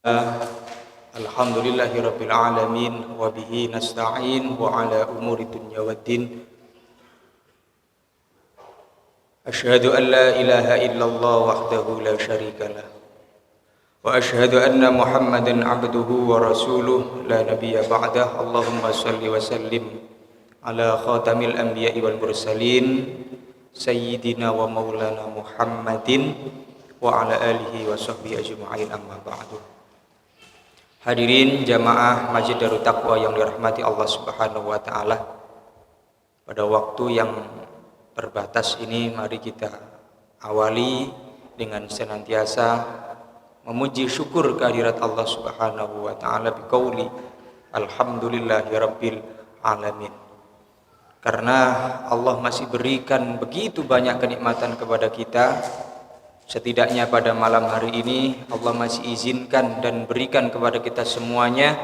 Alhamdulillahirabbil alamin wa bihi nasta'in wa ala umuri dunya waddin. Asyhadu an la ilaha illallah wahdahu la syarikalah wa asyhadu anna Muhammadan abduhu wa rasuluh la nabiyya ba'dah. Allahumma shalli wa sallim ala khatamil anbiya'i wal mursalin sayyidina wa maulana Muhammadin wa ala alihi wa sahbihi ajma'in, amma ba'du. Hadirin jamaah Masjid Darut Taqwa yang dirahmati Allah Subhanahu wa taala. Pada waktu yang terbatas ini, mari kita awali dengan senantiasa memuji syukur kehadirat Allah Subhanahu wa taala biqauli alhamdulillahirabbil alamin. Karena Allah masih berikan begitu banyak kenikmatan kepada kita. Setidaknya pada malam hari ini Allah masih izinkan dan berikan kepada kita semuanya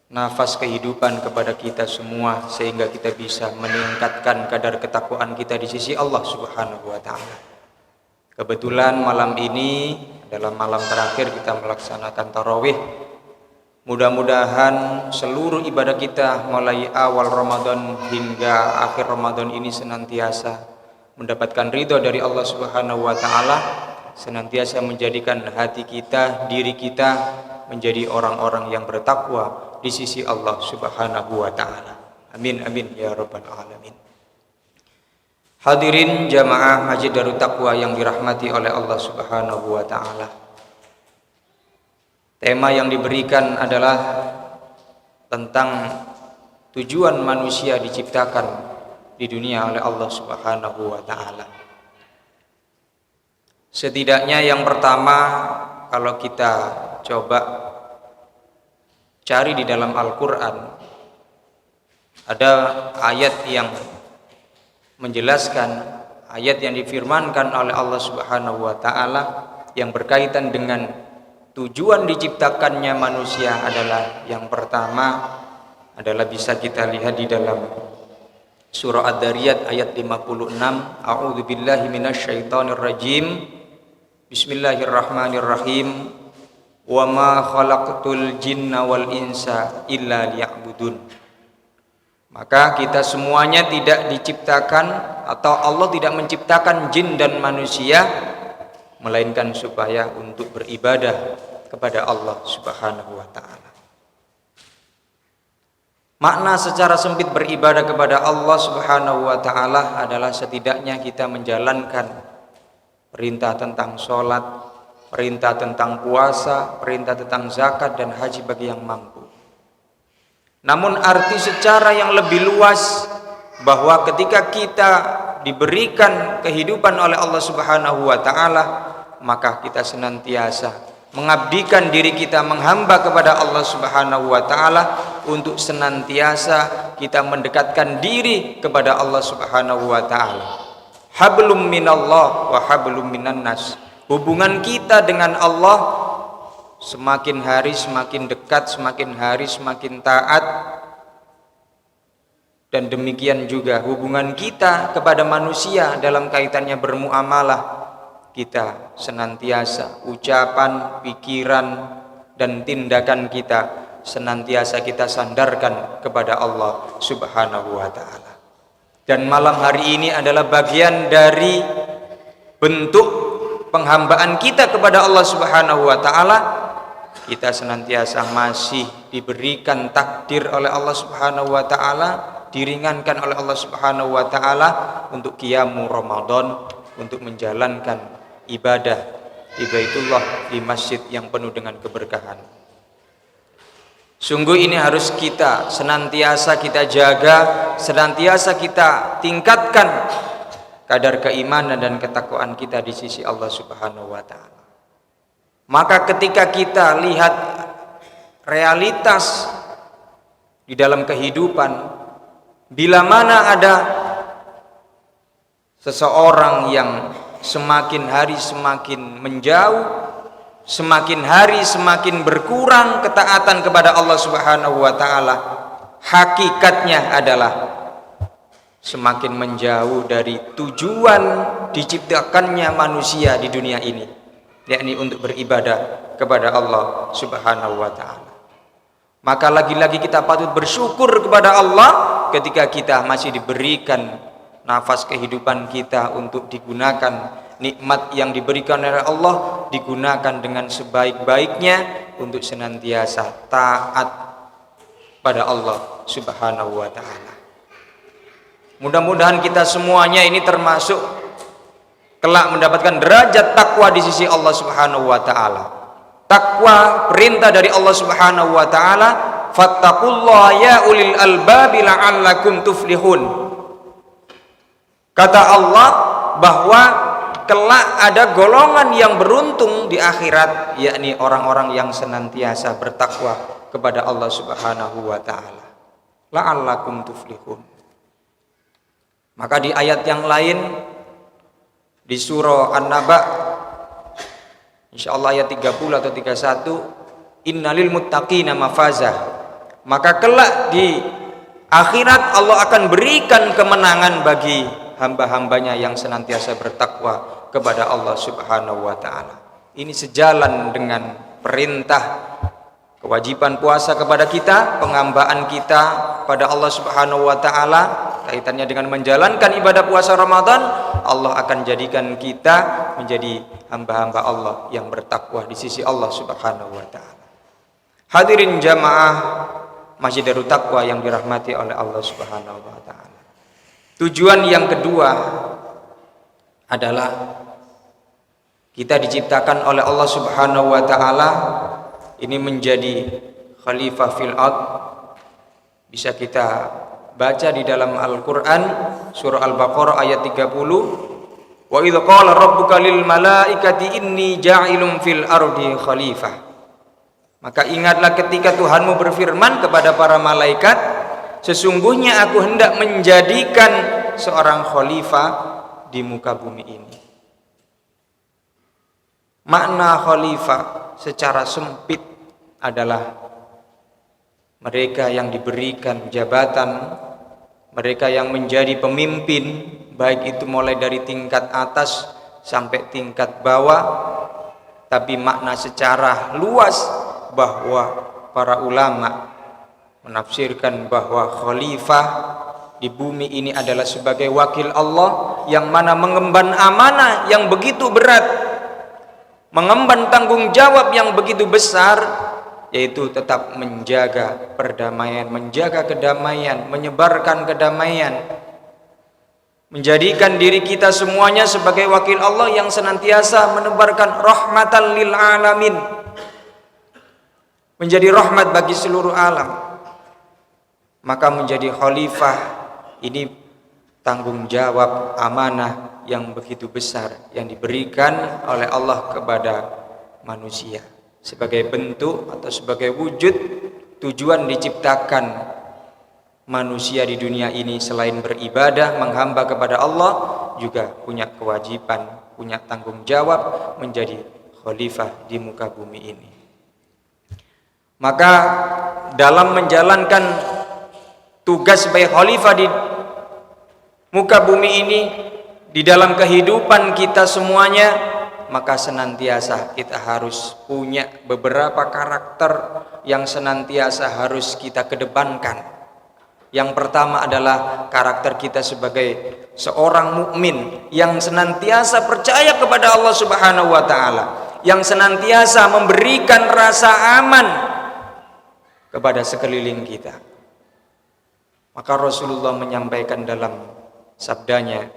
nafas kehidupan kepada kita semua, sehingga kita bisa meningkatkan kadar ketakwaan kita di sisi Allah Subhanahu wa taala. Kebetulan malam ini adalah malam terakhir kita melaksanakan tarawih. Mudah-mudahan seluruh ibadah kita mulai awal Ramadan hingga akhir Ramadan ini senantiasa mendapatkan ridho dari Allah Subhanahu wa taala, senantiasa menjadikan hati kita, diri kita menjadi orang-orang yang bertakwa di sisi Allah Subhanahu wa taala. Amin amin ya rabbal alamin. Hadirin jamaah Masjid Darut Taqwa yang dirahmati oleh Allah Subhanahu wa taala. Tema yang diberikan adalah tentang tujuan manusia diciptakan di dunia oleh Allah Subhanahu wa taala. Setidaknya yang pertama, kalau kita coba cari di dalam Al-Qur'an, ada ayat yang menjelaskan, ayat yang difirmankan oleh Allah Subhanahu wa taala yang berkaitan dengan tujuan diciptakannya manusia adalah, yang pertama adalah bisa kita lihat di dalam Surah Ad-Dariyat ayat 56. A'udzu billahi minasyaitonir rajim. Bismillahirrahmanirrahim. Wa ma khalaqtul jinna wal insa illa liya'budun. Maka kita semuanya tidak diciptakan, atau Allah tidak menciptakan jin dan manusia melainkan supaya untuk beribadah kepada Allah Subhanahu wa taala. Makna secara sempit beribadah kepada Allah Subhanahu wa taala adalah setidaknya kita menjalankan perintah tentang sholat, perintah tentang puasa, perintah tentang zakat dan haji bagi yang mampu. Namun arti secara yang lebih luas, bahwa ketika kita diberikan kehidupan oleh Allah Subhanahu wa taala, maka kita senantiasa mengabdikan diri kita, menghamba kepada Allah Subhanahu wa taala, untuk senantiasa kita mendekatkan diri kepada Allah Subhanahu wa taala. Hablum minallah wa hablum minan nas. Hubungan kita dengan Allah semakin hari semakin dekat, semakin hari semakin taat. Dan demikian juga hubungan kita kepada manusia dalam kaitannya bermuamalah. Kita senantiasa ucapan, pikiran, dan tindakan kita senantiasa kita sandarkan kepada Allah Subhanahu wa taala. Dan malam hari ini adalah bagian dari bentuk penghambaan kita kepada Allah Subhanahu wa taala. Kita senantiasa masih diberikan takdir oleh Allah Subhanahu wa taala, diringankan oleh Allah Subhanahu wa taala untuk qiyamul Ramadan, untuk menjalankan ibadah di Baitullah, di masjid yang penuh dengan keberkahan. Sungguh ini harus kita senantiasa kita jaga, senantiasa kita tingkatkan kadar keimanan dan ketakwaan kita di sisi Allah Subhanahu wa taala. Maka ketika kita lihat realitas di dalam kehidupan, bila mana ada seseorang yang semakin hari semakin menjauh, semakin hari semakin berkurang ketaatan kepada Allah Subhanahu wa taala, hakikatnya adalah semakin menjauh dari tujuan diciptakannya manusia di dunia ini. yakni untuk beribadah kepada Allah Subhanahu wa taala. Maka lagi-lagi kita patut bersyukur kepada Allah ketika kita masih diberikan nafas kehidupan kita untuk digunakan, nikmat yang diberikan oleh Allah digunakan dengan sebaik-baiknya untuk senantiasa taat pada Allah Subhanahu wa taala. Mudah-mudahan kita semuanya ini termasuk kelak mendapatkan derajat takwa di sisi Allah Subhanahu wa taala. Takwa perintah dari Allah Subhanahu wa taala, fattaqullaha ya ulil albabi la'allakum tuflihun. Kata Allah bahwa kelak ada golongan yang beruntung di akhirat, yakni orang-orang yang senantiasa bertakwa kepada Allah Subhanahu wa taala. La'allakum tuflihun. Maka di ayat yang lain di surah An-Naba, insyaallah ayat 30 atau 31, innalil muttaqina mafazah. Maka kelak di akhirat Allah akan berikan kemenangan bagi hamba-hambanya yang senantiasa bertakwa kepada Allah Subhanahu wa taala. Ini sejalan dengan perintah kewajiban puasa kepada kita, penghambaan kita pada Allah Subhanahu wa taala, kaitannya dengan menjalankan ibadah puasa Ramadan. Allah akan jadikan kita menjadi hamba-hamba Allah yang bertakwa di sisi Allah Subhanahu wa taala. Hadirin jamaah Masjid Darut Taqwa yang dirahmati oleh Allah Subhanahu wa taala. Tujuan yang kedua adalah kita diciptakan oleh Allah Subhanahu wa taala ini menjadi khalifah fil ard. Bisa kita baca di dalam Al-Quran surah Al-Baqarah ayat 30, wa idh qala rabbuka lil malaikati inni ja'ilun fil ardi khalifah. Maka ingatlah ketika Tuhanmu berfirman kepada para malaikat, sesungguhnya aku hendak menjadikan seorang khalifah di muka bumi ini. Makna khalifah secara sempit adalah mereka yang diberikan jabatan, mereka yang menjadi pemimpin, baik itu mulai dari tingkat atas sampai tingkat bawah. Tapi makna secara luas bahwa para ulama menafsirkan bahwa khalifah di bumi ini adalah sebagai wakil Allah yang mana mengemban amanah yang begitu berat, mengemban tanggung jawab yang begitu besar, yaitu tetap menjaga perdamaian, menjaga kedamaian, menyebarkan kedamaian, menjadikan diri kita semuanya sebagai wakil Allah yang senantiasa menebarkan rahmatan lil alamin, menjadi rahmat bagi seluruh alam. Maka menjadi khalifah ini tanggung jawab amanah yang begitu besar yang diberikan oleh Allah kepada manusia. Sebagai bentuk atau sebagai wujud tujuan diciptakan manusia di dunia ini, selain beribadah menghamba kepada Allah, juga punya kewajiban, punya tanggung jawab menjadi khalifah di muka bumi ini. Maka dalam menjalankan tugas sebagai khalifah di muka bumi ini, di dalam kehidupan kita semuanya, maka senantiasa kita harus punya beberapa karakter yang senantiasa harus kita kedepankan. Yang pertama adalah karakter kita sebagai seorang mukmin yang senantiasa percaya kepada Allah Subhanahu wa taala, yang senantiasa memberikan rasa aman kepada sekeliling kita. Maka Rasulullah menyampaikan dalam sabdanya,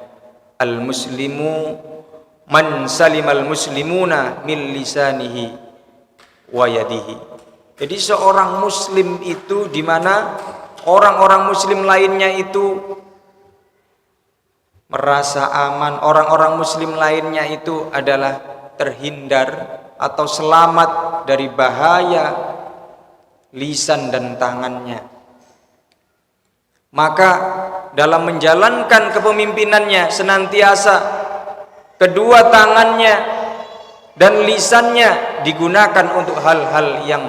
al-muslimu man salimal muslimuna min lisanihi wa yadihi. Jadi seorang muslim itu di mana orang-orang muslim lainnya itu merasa aman, orang-orang muslim lainnya itu adalah terhindar atau selamat dari bahaya lisan dan tangannya. Maka dalam menjalankan kepemimpinannya senantiasa kedua tangannya dan lisannya digunakan untuk hal-hal yang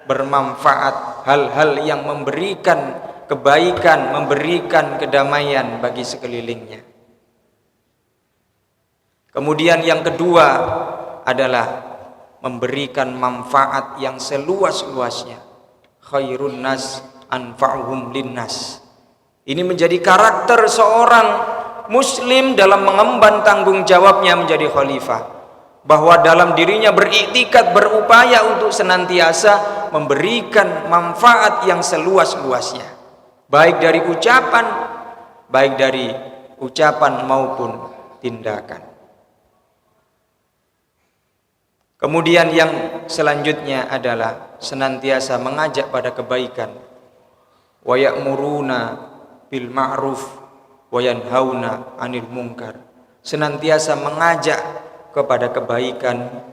bermanfaat, hal-hal yang memberikan kebaikan, memberikan kedamaian bagi sekelilingnya. Kemudian yang kedua adalah memberikan manfaat yang seluas-luasnya. Khairun nas anfa'uhum linnas. Ini menjadi karakter seorang muslim dalam mengemban tanggung jawabnya menjadi khalifah, bahwa dalam dirinya beriktikad, berupaya untuk senantiasa memberikan manfaat yang seluas-luasnya, baik dari ucapan maupun tindakan. Kemudian yang selanjutnya adalah senantiasa mengajak pada kebaikan. Wa ya'muruna bil ma'ruf wa yanhauna 'anil munkar. Senantiasa mengajak kepada kebaikan,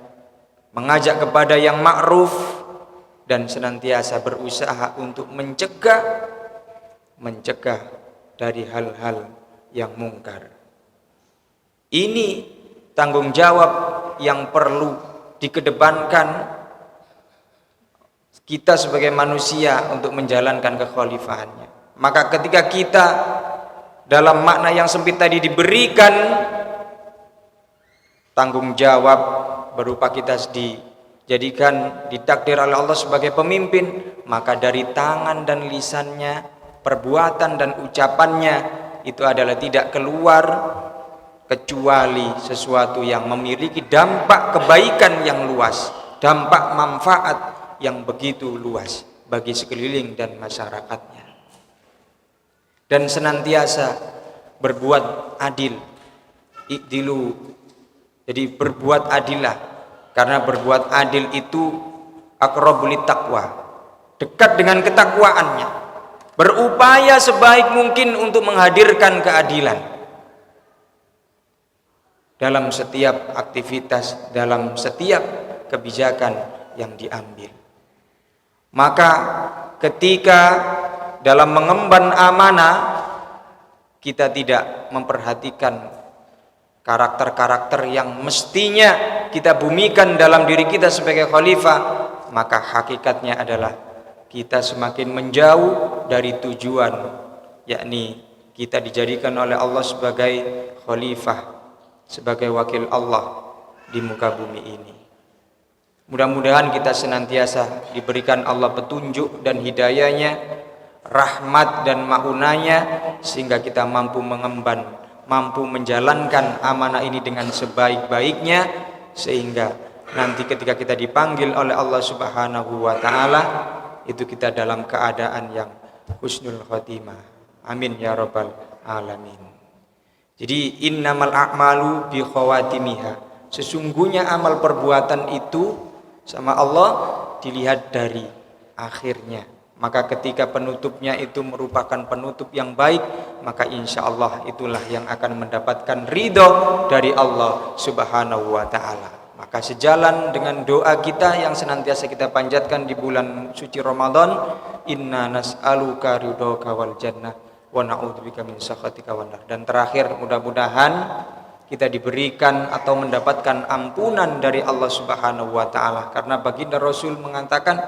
mengajak kepada yang ma'ruf, dan senantiasa berusaha untuk mencegah dari hal-hal yang mungkar. Ini tanggung jawab yang perlu dikedepankan kita sebagai manusia untuk menjalankan kekhalifahannya. Maka ketika kita dalam makna yang sempit tadi diberikan tanggung jawab berupa kita ditakdir oleh Allah sebagai pemimpin, maka dari tangan dan lisannya, perbuatan dan ucapannya itu adalah tidak keluar kecuali sesuatu yang memiliki dampak kebaikan yang luas, dampak manfaat yang begitu luas bagi sekeliling dan masyarakatnya. Dan senantiasa berbuat adil, ikdilu. Jadi berbuat adillah, karena berbuat adil itu aqrabul taqwa, dekat dengan ketakwaannya. Berupaya sebaik mungkin untuk menghadirkan keadilan dalam setiap aktivitas, dalam setiap kebijakan yang diambil. Maka ketika dalam mengemban amanah kita tidak memperhatikan karakter-karakter yang mestinya kita bumikan dalam diri kita sebagai khalifah, maka hakikatnya adalah kita semakin menjauh dari tujuan, yakni kita dijadikan oleh Allah sebagai khalifah, sebagai wakil Allah di muka bumi ini. Mudah-mudahan kita senantiasa diberikan Allah petunjuk dan hidayahnya, rahmat dan maunanya, sehingga kita mampu mengemban, mampu menjalankan amanah ini dengan sebaik-baiknya, sehingga nanti ketika kita dipanggil oleh Allah Subhanahu wa taala, itu kita dalam keadaan yang husnul khotimah. Amin ya rabbal alamin. Jadi innamal a'malu bi khawatimiha. Sesungguhnya amal perbuatan itu sama Allah dilihat dari akhirnya. Maka ketika penutupnya itu merupakan penutup yang baik, maka insya Allah itulah yang akan mendapatkan ridho dari Allah Subhanahu wa ta'ala. Maka sejalan dengan doa kita yang senantiasa kita panjatkan di bulan suci Ramadan, inna nas'aluka ridhoka wal jannah wa na'udzubika min sakhatika wan nar. Dan terakhir, mudah-mudahan kita diberikan atau mendapatkan ampunan dari Allah Subhanahu wa taala, karena baginda Rasul mengatakan,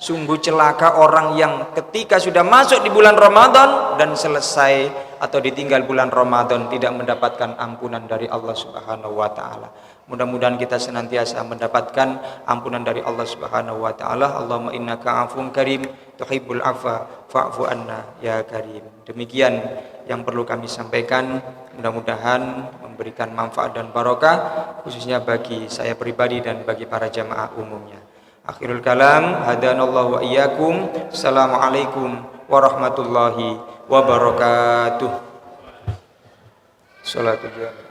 sungguh celaka orang yang ketika sudah masuk di bulan Ramadan dan selesai atau ditinggal bulan Ramadan tidak mendapatkan ampunan dari Allah Subhanahu wa taala. Mudah-mudahan kita senantiasa mendapatkan ampunan dari Allah Subhanahu wa taala. Allahumma innaka afun karim tuhibbul afwa fa'fu anna ya karim. Demikian yang perlu kami sampaikan, mudah-mudahan memberikan manfaat dan barokah khususnya bagi saya pribadi dan bagi para jamaah umumnya. Akhirul kalam, hadanallahu wa iyyakum. Assalamualaikum warahmatullahi wabarakatuh. Salatu jami'ah.